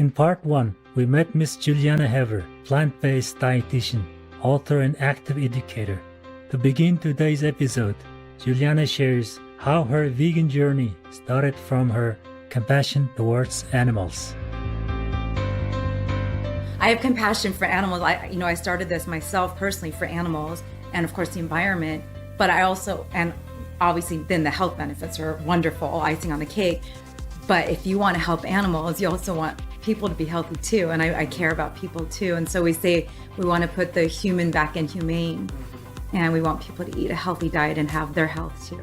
In part 1, we met Miss Julieanna Hever, plant-based dietitian, author and active educator. To begin today's episode, Julieanna shares how her vegan journey started from her compassion towards animals. I have compassion for animals. I started this myself personally for animals and of course the environment, but I also, and obviously then the health benefits are wonderful, icing on the cake. But if you want to help animals, you also want people to be healthy too. And I care about people too. And so we say we want to put the human back in humane, and we want people to eat a healthy diet and have their health too.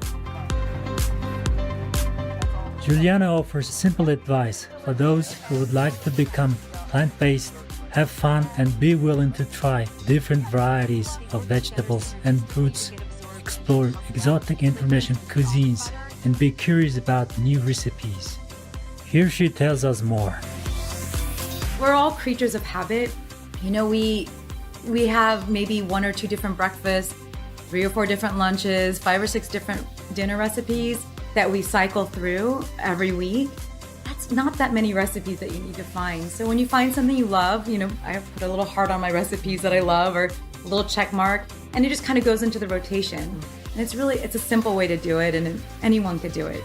Julieanna offers simple advice for those who would like to become plant-based, have fun, and be willing to try different varieties of vegetables and fruits, explore exotic international cuisines, and be curious about new recipes. Here she tells us more. We're all creatures of habit. We have maybe 1 or 2 different breakfasts, 3 or 4 different lunches, 5 or 6 different dinner recipes that we cycle through every week. That's not that many recipes that you need to find. So when you find something you love, I put a little heart on my recipes that I love, or a little check mark, and it just kind of goes into the rotation. And it's a simple way to do it, and anyone could do it.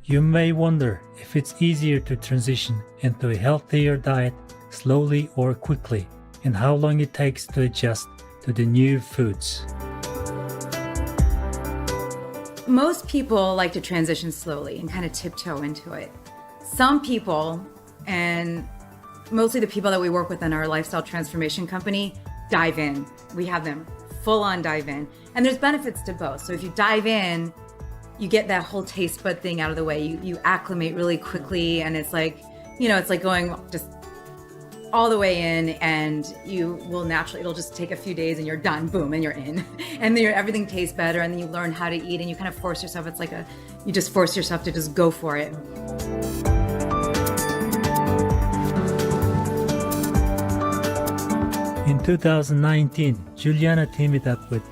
You may wonder if it's easier to transition into a healthier diet slowly or quickly, and how long it takes to adjust to the new foods. Most people like to transition slowly and kind of tiptoe into it. Some people, and mostly the people that we work with in our lifestyle transformation company, dive in. We have them full on dive in. And there's benefits to both. So if you dive in, you get that whole taste bud thing out of the way. You acclimate really quickly, and it's like going just all the way in, and you will naturally, it'll just take a few days and you're done, boom, and you're in. And then everything tastes better, and then you learn how to eat, and you kind of force yourself. You just force yourself to just go for it. In 2019, Julieanna teamed up with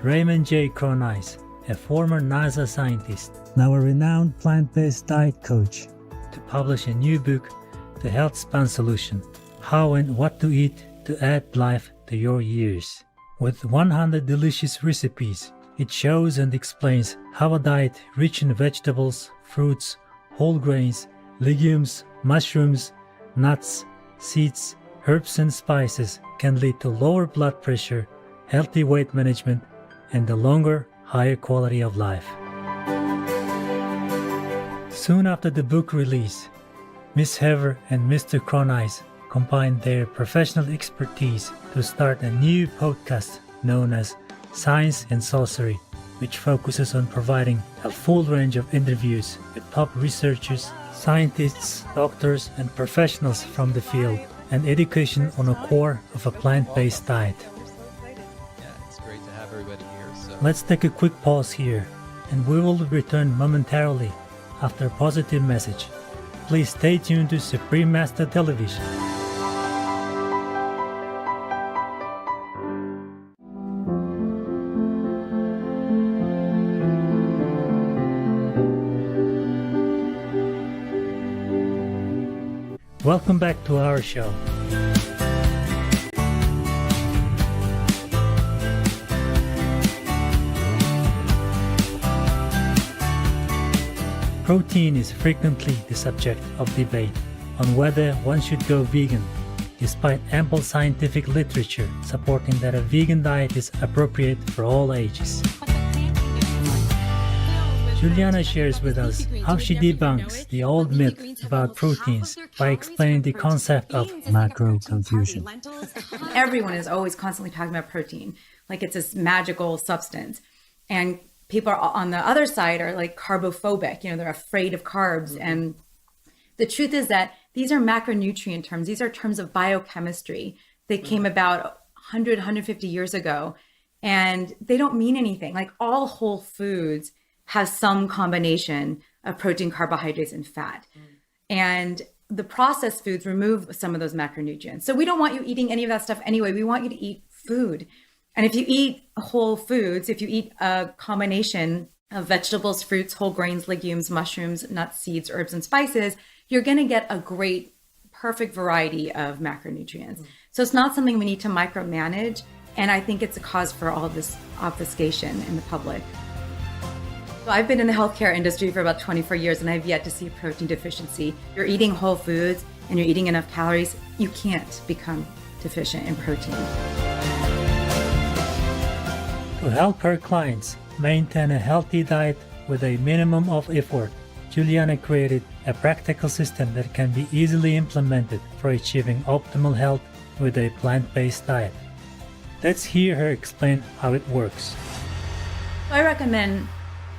Raymond J. Cronice, a former NASA scientist, now a renowned plant-based diet coach, to publish a new book, The Health Span Solution: How and What to Eat to Add Life to Your Years. With 100 delicious recipes, it shows and explains how a diet rich in vegetables, fruits, whole grains, legumes, mushrooms, nuts, seeds, herbs and spices can lead to lower blood pressure, healthy weight management, and a longer, higher quality of life. Soon after the book release, Ms. Hever and Mr. Cronice combined their professional expertise to start a new podcast known as Science and Sorcery, which focuses on providing a full range of interviews with top researchers, scientists, doctors, and professionals from the field, and education on a core of a plant-based diet. Let's take a quick pause here, and we will return momentarily after a positive message. Please stay tuned to Supreme Master Television. Welcome back to our show. Protein is frequently the subject of debate on whether one should go vegan, despite ample scientific literature supporting that a vegan diet is appropriate for all ages. Julieanna shares with us how she debunks the old myth about proteins by explaining the concept of macro confusion. Everyone is always constantly talking about protein, like it's this magical substance. And people are on the other side are like carbophobic, they're afraid of carbs. And the truth is that these are macronutrient terms. These are terms of biochemistry. They came about 100, 150 years ago, and they don't mean anything. Like all whole foods have some combination of protein, carbohydrates, and fat. And the processed foods remove some of those macronutrients. So we don't want you eating any of that stuff anyway. We want you to eat food. And if you eat whole foods, if you eat a combination vegetables, fruits, whole grains, legumes, mushrooms, nuts, seeds, herbs, and spices, you're going to get a great, perfect variety of macronutrients. So it's not something we need to micromanage. And I think it's a cause for all of this obfuscation in the public. So I've been in the healthcare industry for about 24 years and I've yet to see protein deficiency. You're eating whole foods and you're eating enough calories, you can't become deficient in protein. To help her clients maintain a healthy diet with a minimum of effort, Julieanna created a practical system that can be easily implemented for achieving optimal health with a plant-based diet. Let's hear her explain how it works. So I recommend,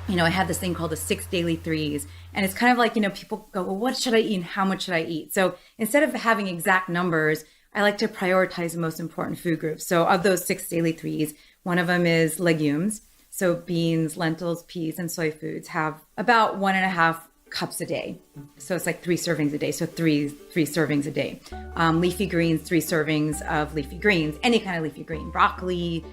I have this thing called the 6 daily threes. And it's kind of like, people go, well, what should I eat and how much should I eat? So instead of having exact numbers, I like to prioritize the most important food groups. So of those 6 daily threes, one of them is legumes. So beans, lentils, peas, and soy foods have about 1.5 cups a day. So it's like 3 servings a day. So three servings a day. Leafy greens, 3 servings of leafy greens, any kind of leafy green, broccoli,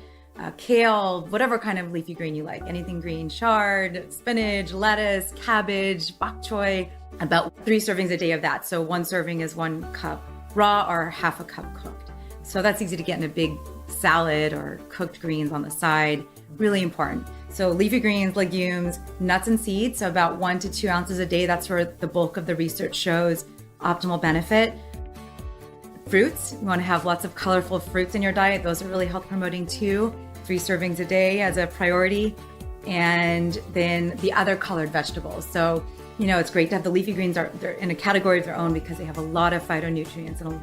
kale, whatever kind of leafy green you like, anything green, chard, spinach, lettuce, cabbage, bok choy, about 3 servings a day of that. So 1 serving is 1 cup raw or half a cup cooked. So that's easy to get in a big salad or cooked greens on the side. Really important. So leafy greens, legumes, nuts and seeds, so about 1 to 2 ounces a day. That's where the bulk of the research shows optimal benefit. Fruits, you want to have lots of colorful fruits in your diet. Those are really health promoting too. 3 servings a day as a priority. And then the other colored vegetables. So, it's great to have the leafy greens they're in a category of their own because they have a lot of phytonutrients and a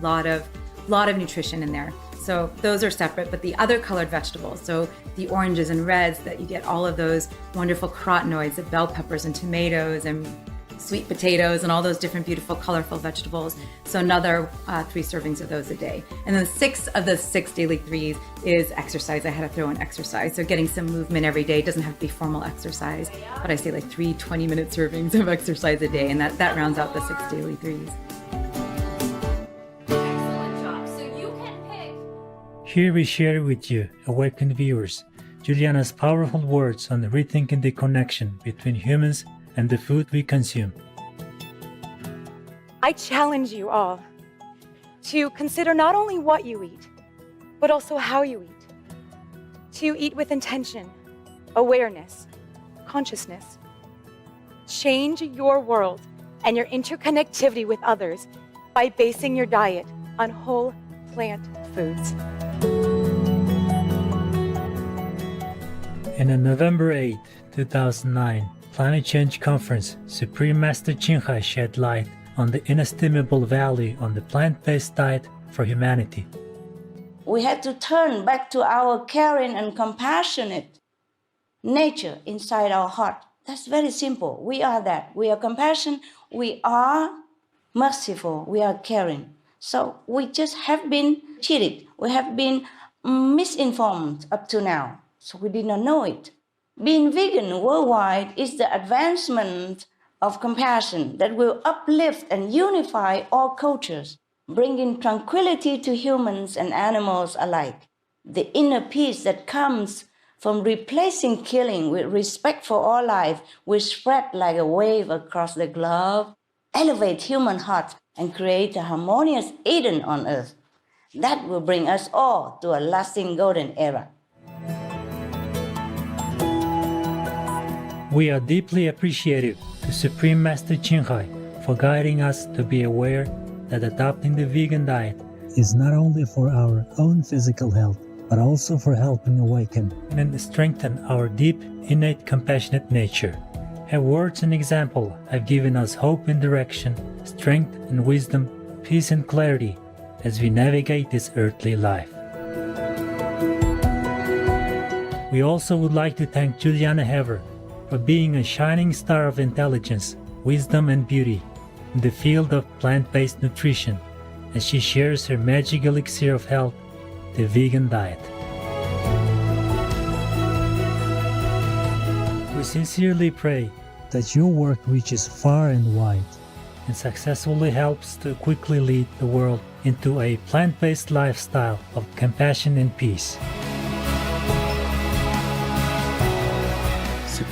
lot of nutrition in there. So those are separate, but the other colored vegetables, so the oranges and reds, that you get all of those wonderful carotenoids, the bell peppers and tomatoes and sweet potatoes and all those different beautiful colorful vegetables. So another 3 servings of those a day. And then 6 of the 6 daily threes is exercise. I had to throw in exercise. So getting some movement every day. It doesn't have to be formal exercise, but I say like 3 20-minute servings of exercise a day. And that rounds out the 6 daily threes. Here we share with you, awakened viewers, Julieanna's powerful words on rethinking the connection between humans and the food we consume. I challenge you all to consider not only what you eat, but also how you eat. To eat with intention, awareness, consciousness. Change your world and your interconnectivity with others by basing your diet on whole plant foods. In a November 8, 2009 Climate Change Conference, Supreme Master Ching Hai shed light on the inestimable value on the plant-based diet for humanity. We had to turn back to our caring and compassionate nature inside our heart. That's very simple. We are that. We are compassion. We are merciful. We are caring. So we just have been cheated. We have been misinformed up to now. So we did not know it. Being vegan worldwide is the advancement of compassion that will uplift and unify all cultures, bringing tranquility to humans and animals alike. The inner peace that comes from replacing killing with respect for all life will spread like a wave across the globe, elevate human hearts, and create a harmonious Eden on earth. That will bring us all to a lasting golden era. We are deeply appreciative to Supreme Master Ching Hai for guiding us to be aware that adopting the vegan diet is not only for our own physical health, but also for helping awaken and strengthen our deep, innate, compassionate nature. Her words and example have given us hope and direction, strength and wisdom, peace and clarity as we navigate this earthly life. We also would like to thank Julieanna Hever for being a shining star of intelligence, wisdom, and beauty in the field of plant-based nutrition as she shares her Magic Elixir of Health, the vegan diet. We sincerely pray that your work reaches far and wide and successfully helps to quickly lead the world into a plant-based lifestyle of compassion and peace.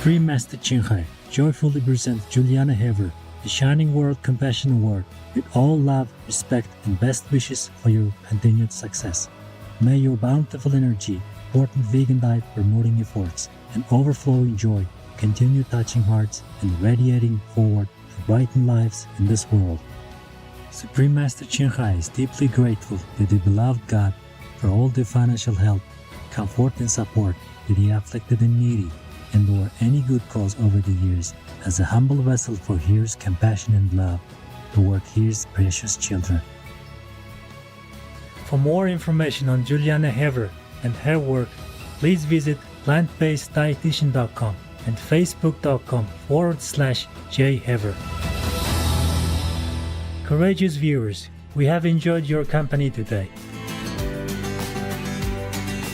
Supreme Master Ching Hai joyfully presents Julieanna Hever, the Shining World Compassion Award, with all love, respect, and best wishes for your continued success. May your bountiful energy, important vegan diet promoting efforts, and overflowing joy continue touching hearts and radiating forward to brighten lives in this world. Supreme Master Ching Hai is deeply grateful to the beloved God for all the financial help, comfort, and support to the afflicted and needy, and or any good cause over the years, as a humble vessel for His compassion and love toward His precious children. For more information on Julieanna Hever and her work, please visit plantbaseddietitian.com and facebook.com/jhever. Courageous viewers, we have enjoyed your company today.